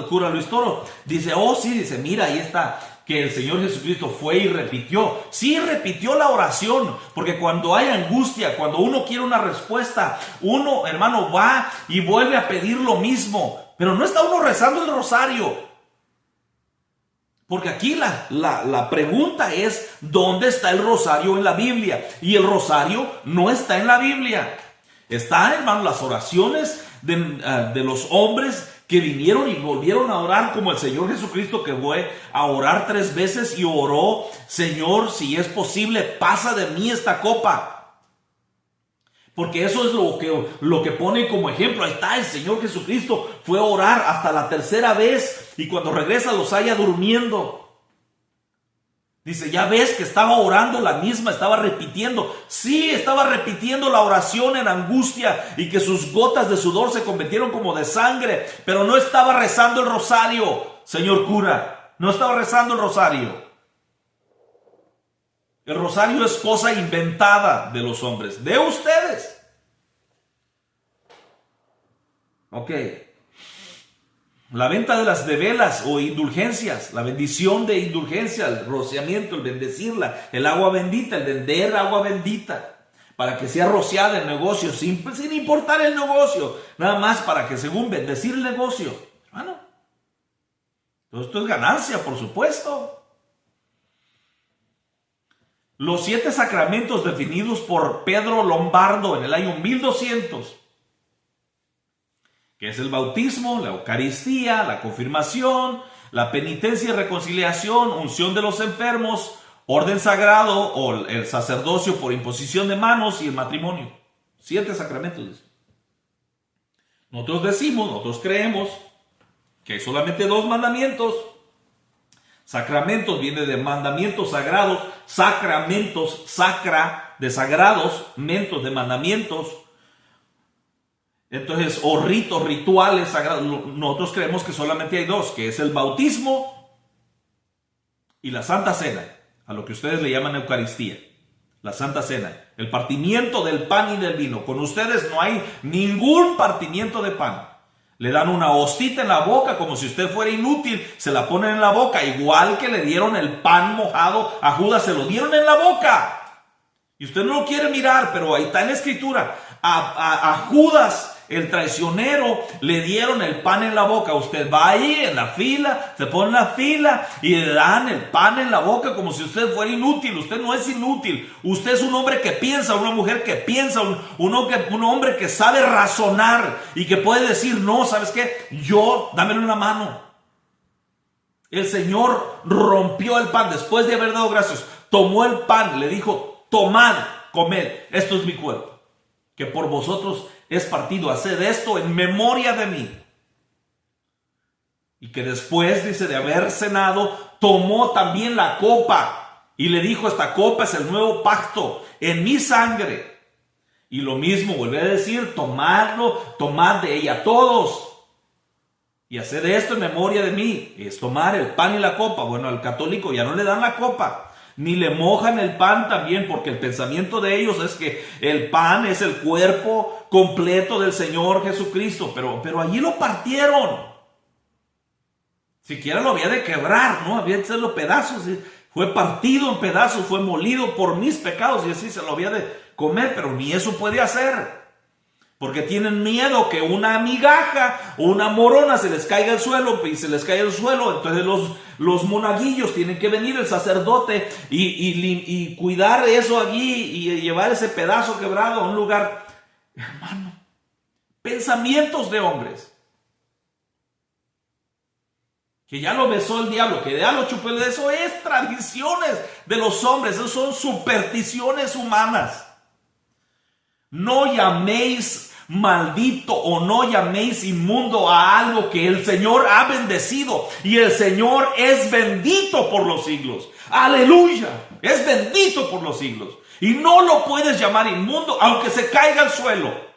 cura Luis Toro, dice, oh sí, dice, mira, ahí está, que el Señor Jesucristo fue y repitió. Sí, repitió la oración, porque cuando hay angustia, cuando uno quiere una respuesta, uno, hermano, va y vuelve a pedir lo mismo, pero no está uno rezando el rosario. Porque aquí la pregunta es, ¿dónde está el rosario en la Biblia? Y el rosario no está en la Biblia. Están, hermano, las oraciones de los hombres que vinieron y volvieron a orar, como el Señor Jesucristo, que fue a orar 3 veces y oró, Señor, si es posible, pasa de mí esta copa. Porque eso es lo que pone como ejemplo. Ahí está, el Señor Jesucristo fue a orar hasta la 3.ª vez, y cuando regresa los halla durmiendo. Dice, ya ves que estaba orando la misma, estaba repitiendo. Sí, estaba repitiendo la oración en angustia, y que sus gotas de sudor se convirtieron como de sangre, pero no estaba rezando el rosario, señor cura. No estaba rezando el rosario. El rosario es cosa inventada de los hombres, de ustedes. Ok. La venta de velas o indulgencias, la bendición de indulgencia, el rociamiento, el bendecirla, el agua bendita, el vender agua bendita, para que sea rociada el negocio, sin importar el negocio, nada más para que según bendecir el negocio. Hermano, todo esto es ganancia, por supuesto. Los 7 sacramentos definidos por Pedro Lombardo en el año 1200, que es el bautismo, la Eucaristía, la confirmación, la penitencia y reconciliación, unción de los enfermos, orden sagrado o el sacerdocio por imposición de manos y el matrimonio. 7 sacramentos. Nosotros creemos que hay solamente 2 mandamientos. Sacramentos viene de mandamientos sagrados, sacramentos, sacra, de sagrados, mentos, de mandamientos. Entonces, o ritos, rituales sagrados. Nosotros creemos que solamente hay dos, que es el bautismo y la Santa Cena, a lo que ustedes le llaman Eucaristía. La Santa Cena, el partimiento del pan y del vino. Con ustedes no hay ningún partimiento de pan. Le dan una hostita en la boca como si usted fuera inútil, se la ponen en la boca, igual que le dieron el pan mojado a Judas, se lo dieron en la boca. Y usted no lo quiere mirar, pero ahí está en la escritura. A Judas, el traicionero, le dieron el pan en la boca. Usted va ahí en la fila, se pone en la fila y le dan el pan en la boca como si usted fuera inútil. Usted no es inútil. Usted es un hombre que piensa, una mujer que piensa, un hombre que sabe razonar y que puede decir, no, ¿sabes qué? Dámele una mano. El Señor rompió el pan después de haber dado gracias. Tomó el pan, le dijo, tomad, comed, esto es mi cuerpo, que por vosotros es partido, haced esto en memoria de mí. Y que después, dice, de haber cenado, tomó también la copa y le dijo, esta copa es el nuevo pacto en mi sangre. Y lo mismo, volví a decir, tomadlo, tomad de ella todos. Y haced esto en memoria de mí, es tomar el pan y la copa. Bueno, al católico ya no le dan la copa, ni le mojan el pan también, porque el pensamiento de ellos es que el pan es el cuerpo completo del Señor Jesucristo, pero allí lo partieron. Siquiera lo había de quebrar, ¿no? Había de hacerlo pedazos, fue partido en pedazos, fue molido por mis pecados y así se lo había de comer, pero ni eso puede hacer. Porque tienen miedo que una migaja o una morona se les caiga al suelo, y se les cae al suelo. Entonces los monaguillos tienen que venir, el sacerdote, y cuidar eso allí y llevar ese pedazo quebrado a un lugar. Hermano, pensamientos de hombres. Que ya lo besó el diablo, que ya lo chupó. Eso es tradiciones de los hombres, eso son supersticiones humanas. No llaméis maldito o no llaméis inmundo a algo que el Señor ha bendecido, y el Señor es bendito por los siglos. Aleluya, es bendito por los siglos, y no lo puedes llamar inmundo aunque se caiga al suelo.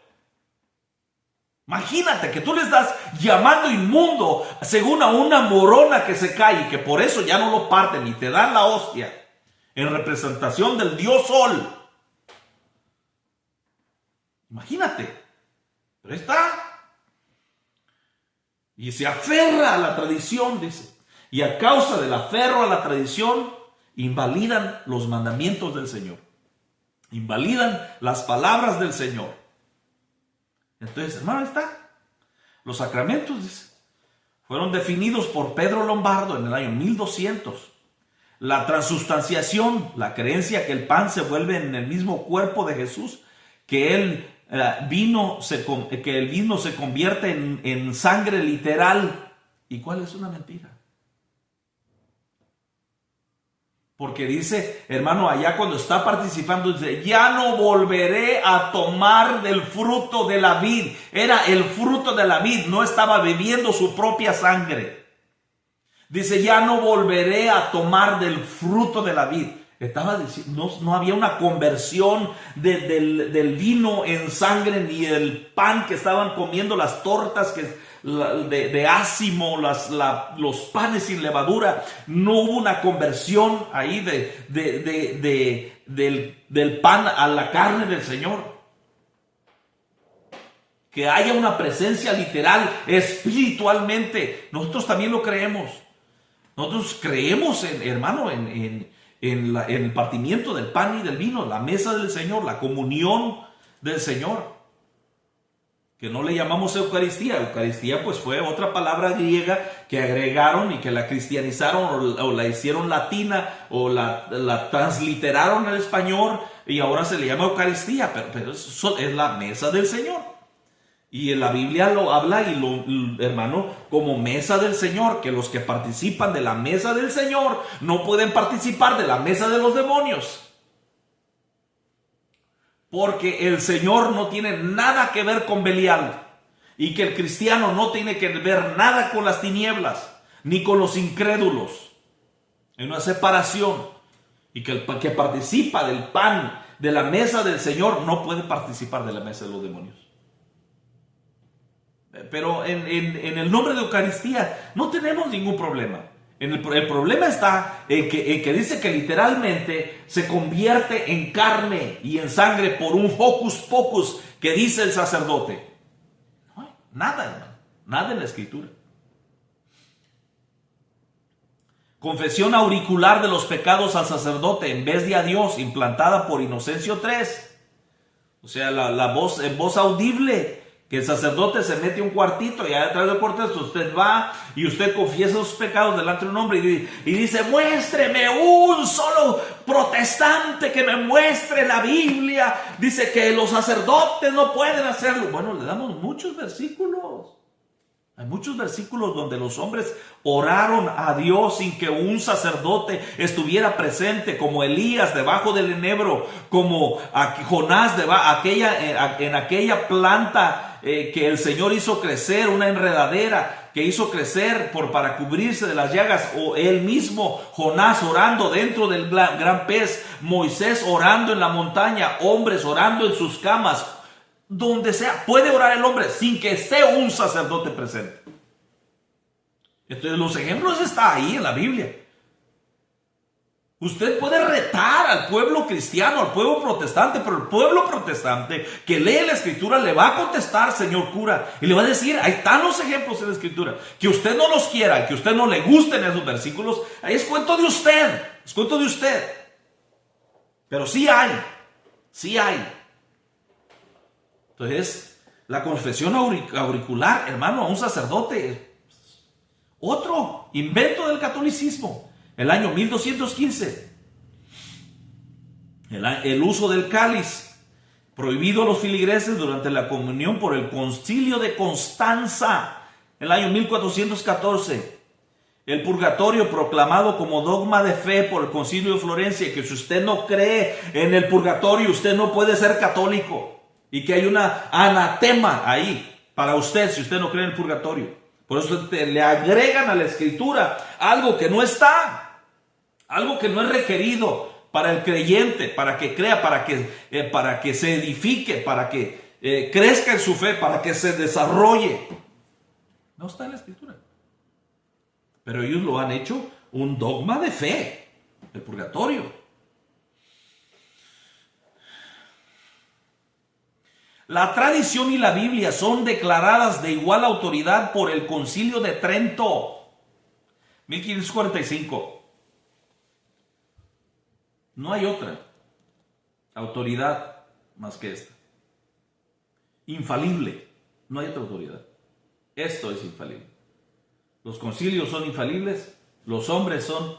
Imagínate que tú le estás llamando inmundo según a una morona que se cae y que por eso ya no lo parten y te dan la hostia en representación del Dios Sol. Imagínate. Pero está. Y se aferra a la tradición, dice. Y a causa del aferro a la tradición, invalidan los mandamientos del Señor. Invalidan las palabras del Señor. Entonces, hermano, ahí está. Los sacramentos, dice, fueron definidos por Pedro Lombardo en el año 1200. La transustanciación, la creencia que el pan se vuelve en el mismo cuerpo de Jesús, que el vino se convierte en sangre literal. ¿Y cuál es una mentira? Porque dice, hermano, allá cuando está participando, dice, ya no volveré a tomar del fruto de la vid. Era el fruto de la vid, no estaba bebiendo su propia sangre. Dice, ya no volveré a tomar del fruto de la vid. Estaba diciendo, no había una conversión del vino en sangre, ni el pan que estaban comiendo, las tortas de ácimo, los panes sin levadura. No hubo una conversión ahí del pan a la carne del Señor. Que haya una presencia literal, espiritualmente. Nosotros también lo creemos. Nosotros creemos, hermano, en el partimiento del pan y del vino, la mesa del Señor, la comunión del Señor, que no le llamamos Eucaristía. Eucaristía pues fue otra palabra griega que agregaron y que la cristianizaron o la hicieron latina o la transliteraron al español y ahora se le llama Eucaristía, pero eso es la mesa del Señor. Y en la Biblia lo habla hermano, como mesa del Señor, que los que participan de la mesa del Señor no pueden participar de la mesa de los demonios. Porque el Señor no tiene nada que ver con Belial. Y que el cristiano no tiene que ver nada con las tinieblas, ni con los incrédulos. Hay una separación. Y que el que participa del pan de la mesa del Señor no puede participar de la mesa de los demonios. Pero en el nombre de Eucaristía no tenemos ningún problema. El problema está en que dice que literalmente se convierte en carne y en sangre por un hocus pocus que dice el sacerdote. No hay nada, hermano, nada en la Escritura. Confesión auricular de los pecados al sacerdote en vez de a Dios, implantada por Inocencio III. O sea, la voz en voz audible, que el sacerdote se mete un cuartito y allá detrás del cuartito usted va y usted confiesa sus pecados delante de un hombre y dice: muéstreme un solo protestante que me muestre la Biblia. Dice que los sacerdotes no pueden hacerlo. Bueno, le damos muchos versículos. Hay muchos versículos donde los hombres oraron a Dios sin que un sacerdote estuviera presente, como Elías debajo del enebro, como Jonás en aquella planta que el Señor hizo crecer, una enredadera que hizo crecer para cubrirse de las llagas, o él mismo, Jonás orando dentro del gran pez, Moisés orando en la montaña, hombres orando en sus camas. Donde sea, puede orar el hombre sin que esté un sacerdote presente. Entonces los ejemplos están ahí en la Biblia. Usted puede retar al pueblo cristiano, al pueblo protestante, pero el pueblo protestante que lee la Escritura le va a contestar: señor cura, y le va a decir: ahí están los ejemplos en la Escritura. Que usted no los quiera, que usted no le gusten esos versículos, ahí es cuento de usted, es cuento de usted. Pero sí hay. Entonces, la confesión auricular, hermano, a un sacerdote, otro invento del catolicismo. El año 1215, el uso del cáliz, prohibido a los filigreses durante la comunión por el Concilio de Constanza, el año 1414. El purgatorio, proclamado como dogma de fe por el Concilio de Florencia, que si usted no cree en el purgatorio, usted no puede ser católico. Y que hay una anatema ahí para usted si usted no cree en el purgatorio. Por eso le agregan a la Escritura algo que no está, algo que no es requerido para el creyente, para que crea, para que se edifique, para que crezca en su fe, para que se desarrolle. No está en la Escritura. Pero ellos lo han hecho un dogma de fe, el purgatorio. La tradición y la Biblia son declaradas de igual autoridad por el Concilio de Trento, 1545. No hay otra autoridad más que esta. Infalible. No hay otra autoridad. Esto es infalible. Los concilios son infalibles. Los hombres son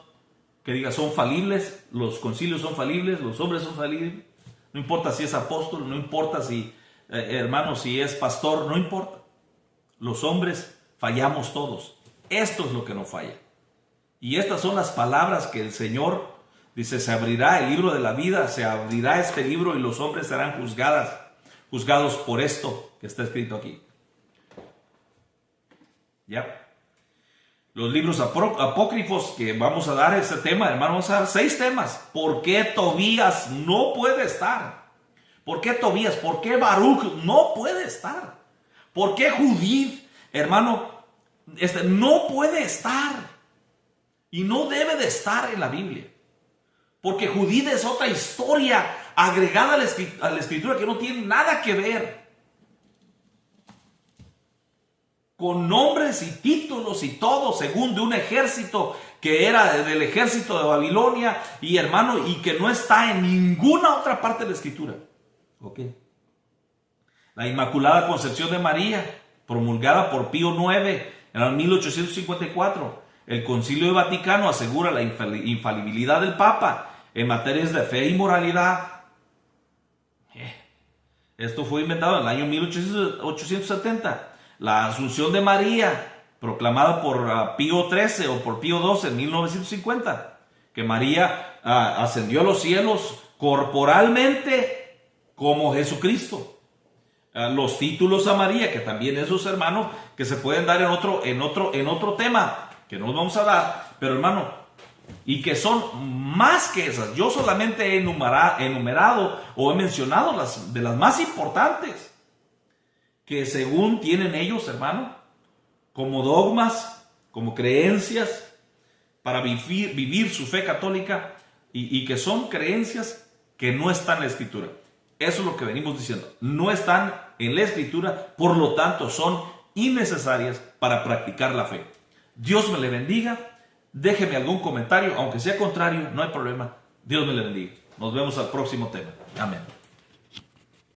falibles. Los concilios son falibles. Los hombres son falibles. No importa si es apóstol, no importa si... hermano, si es pastor, no importa. Los hombres fallamos todos. Esto es lo que no falla. Y estas son las palabras que el Señor dice: se abrirá el libro de la vida, se abrirá este libro y los hombres serán juzgados por esto que está escrito aquí. ¿Ya? Los libros apócrifos que vamos a dar ese tema, hermano, vamos a dar 6 temas. ¿Por qué Tobías no puede estar? ¿Por qué Tobías? ¿Por qué Baruch no puede estar? ¿Por qué Judith, hermano, no puede estar? Y no debe de estar en la Biblia. Porque Judith es otra historia agregada a la Escritura que no tiene nada que ver con nombres y títulos y todo, según de un ejército que era del ejército de Babilonia, y hermano, y que no está en ninguna otra parte de la Escritura. ¿Ok? La Inmaculada Concepción de María, promulgada por Pío IX en el 1854. El Concilio Vaticano asegura la infalibilidad del Papa en materias de fe y moralidad. Esto fue inventado en el año 1870. La Asunción de María, proclamada por Pío XIII o por Pío XII en 1950. Que María ascendió a los cielos corporalmente como Jesucristo. Los títulos a María, que también esos, hermanos, que se pueden dar en otro tema, que no vamos a dar. Pero hermano, y que son más que esas. Yo solamente he enumerado o he mencionado de las más importantes, que según tienen ellos, hermano, como dogmas, como creencias, para vivir su fe católica, y que son creencias que no están en la Escritura. Eso es lo que venimos diciendo. No están en la Escritura, por lo tanto son innecesarias para practicar la fe. Dios me le bendiga. Déjeme algún comentario, aunque sea contrario, no hay problema. Dios me le bendiga. Nos vemos al próximo tema. Amén.